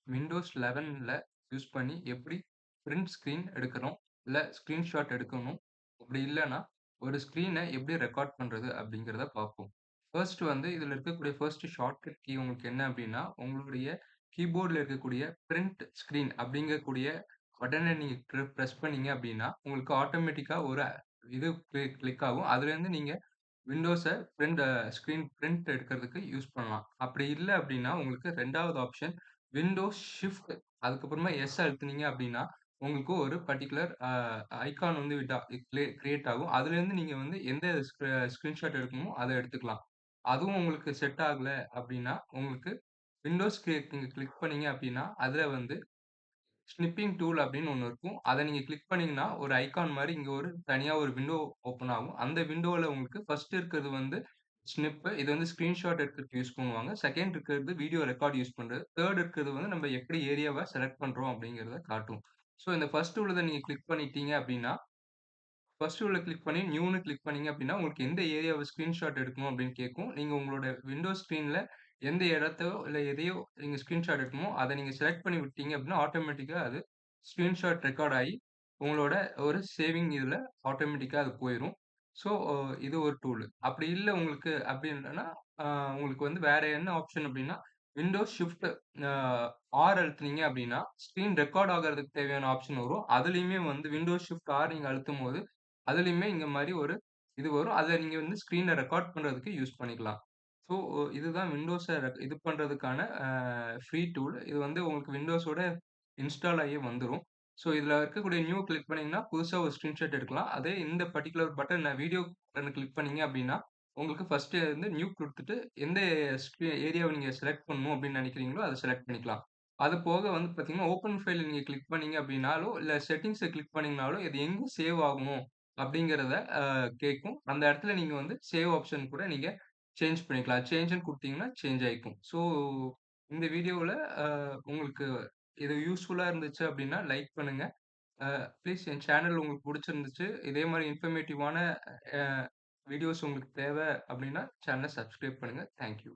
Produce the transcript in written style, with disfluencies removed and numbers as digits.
Windows 11ல use பண்ணி எப்படி print screen எடுக்கிறோம், இல்ல ஸ்கிரீன்ஷாட் எடுக்கணும். அப்படி இல்லன்னா, ஒரு ஸ்க்ரீன எப்படி ரெக்கார்ட் பண்றது அப்படிங்கிறத பார்ப்போம். ஃபர்ஸ்ட் வந்து இதில இருக்கக்கூடிய ஃபர்ஸ்ட் ஷார்ட்கட் கீ உங்களுக்கு என்ன அப்படின்னா, உங்களுடைய கீபோர்ட்ல இருக்கக்கூடிய பிரிண்ட் ஸ்க்ரீன் அப்படிங்கக்கூடிய பட்டன நீங்க பிரஸ் பண்ணீங்க அப்படின்னா, உங்களுக்கு ஆட்டோமேட்டிக்கா ஒரு இது கிளிக் ஆகும். அதுலேருந்து நீங்க விண்டோஸ ஸ்க்ரீன் பிரிண்ட் எடுக்கிறதுக்கு யூஸ் பண்ணலாம். அப்படி இல்ல அப்படின்னா, உங்களுக்கு 2வது ஆப்ஷன் விண்டோஸ் ஷிஃப்ட் அதுக்கப்புறமா எஸ் அழுத்துனீங்க அப்படின்னா, உங்களுக்கு ஒரு பர்ட்டிகுலர் ஐகான் வந்து கிரியேட் ஆகும். அதுலேருந்து நீங்க வந்து எந்த ஸ்கிரீன்ஷாட் எடுக்கணுமோ, அத எடுத்துக்கலாம். அதுவும் உங்களுக்கு செட் ஆகல அப்படின்னா, உங்களுக்கு விண்டோஸ் நீங்க கிளிக் பண்ணீங்க அப்படின்னா, அதுல வந்து ஸ்னிப்பிங் டூல் அப்படின்னு ஒண்ணு இருக்கும். அத நீங்க கிளிக் பண்ணீங்கன்னா, ஒரு ஐகான் மாரி இங்க ஒரு தனியா ஒரு விண்டோ ஓப்பன் ஆகும். அந்த விண்டோல உங்களுக்கு ஃபர்ஸ்ட் இருக்கிறது வந்து ஸ்னிப். இது வந்து ஸ்கிரீன்ஷாட் எடுக்கிறதுக்கு யூஸ் பண்ணுவாங்க. 2ண்ட் இருக்கிறது வீடியோ ரெக்கார்ட் யூஸ் பண்றது. 3ர்ட் இருக்கிறது வந்து நம்ம எப்படி ஏரியாவ செலக்ட் பண்றோம் அப்படிங்கிறத காட்டும். ஸோ இந்த ஃபர்ஸ்ட் உள்ளத நீங்க கிளிக் பண்ணிட்டீங்க அப்படின்னா, ஃபர்ஸ்ட் உள்ள கிளிக் பண்ணி நியூன்னு கிளிக் பண்ணீங்க அப்படின்னா, உங்களுக்கு எந்த ஏரியாவ ஸ்கிரீன்ஷாட் எடுக்கணும் அப்படின்னு கேட்கும். நீங்க உங்களோட விண்டோஸ் ஸ்க்ரீன்ல எந்த இடத்தையோ, இல்ல எதையோ நீங்க ஸ்கிரீன்ஷாட் எடுக்கணுமோ, அத நீங்க செலக்ட் பண்ணி விட்டீங்க அப்படின்னா, ஆட்டோமேட்டிக்கா அது ஸ்கிரீன்ஷாட் ரெக்கார்ட் ஆயி, உங்களோட ஒரு சேவிங் இதுல ஆட்டோமேட்டிக்கா அது போயிரும். ஸோ இது ஒரு டூல். அப்படி இல்ல உங்களுக்கு அப்படி இல்லன்னா, அ உங்களுக்கு வந்து வேற என்ன ஆப்ஷன் அப்படின்னா, விண்டோஸ் ஷிஃப்ட் அ ஆர் அழுத்துனீங்க அப்படின்னா, ஸ்க்ரீன் ரெக்கார்ட் ஆகுறதுக்கு தேவையான ஆப்ஷன் வரும். அதுலயுமே வந்து விண்டோஸ் ஷிஃப்ட் ஆர் நீங்க அழுத்தும்போது அதுலயுமே இந்த மாரி ஒரு இது வரும். அதுல நீங்க வந்து ஸ்க்ரீன ரெக்கார்ட் பண்றதுக்கு யூஸ் பண்ணிக்கலாம். ஸோ இதுதான் விண்டோஸ இது பண்றதுக்கான ஃப்ரீ டூல். இது வந்து உங்களுக்கு விண்டோஸோட இன்ஸ்டால் ஆகியே வந்துரும். ஸோ இதுல இருக்கக்கூடிய நியூ கிளிக் பண்ணீங்கன்னா, புதுசா ஒரு ஸ்கிரீன்ஷாட் எடுக்கலாம். அதே இந்த பர்ட்டிகுலர் பட்டன் வீடியோ பட்டன கிளிக் பண்ணீங்க அப்டின்னா, உங்களுக்கு ஃபர்ஸ்ட்டு வந்து நியூ குடுத்துட்டு, எந்த ஏரியாவ நீங்க செலக்ட் பண்ணணும் அப்டின்னு நெனைக்கிறீங்களோ, அத செலக்ட் பண்ணிக்கலாம். அது போக வந்து பார்த்தீங்கன்னா, ஓப்பன் ஃபைல் நீங்க கிளிக் பண்ணீங்க அப்டின்னாலோ, இல்ல செட்டிங்ஸ கிளிக் பண்ணீங்கனாலோ, இது எங்க சேவ் ஆகணும் அப்டிங்கிறத கேட்கும். அந்த இடத்துல நீங்க வந்து சேவ் ஆப்ஷன் கூட நீங்க சேஞ்ச் பண்ணிக்கலாம். சேஞ்சுன்னு குடுத்தீங்கன்னா, சேஞ்ச் ஆயிக்கும். ஸோ இந்த வீடியோவுல அ உங்களுக்கு இது யூஸ்ஃபுல்லா இருந்துச்சு அப்டின்னா, லைக் பண்ணுங்க. ப்ளீஸ் என் சேனல் உங்களுக்கு புடிச்சிருந்துச்சு. இதே மாரி இன்ஃபர்மேட்டிவான அ வீடியோஸ் உங்களுக்கு தேவ அப்டின்னா, சேனல சப்ஸ்கிரைப் பண்ணுங்க. Thank you.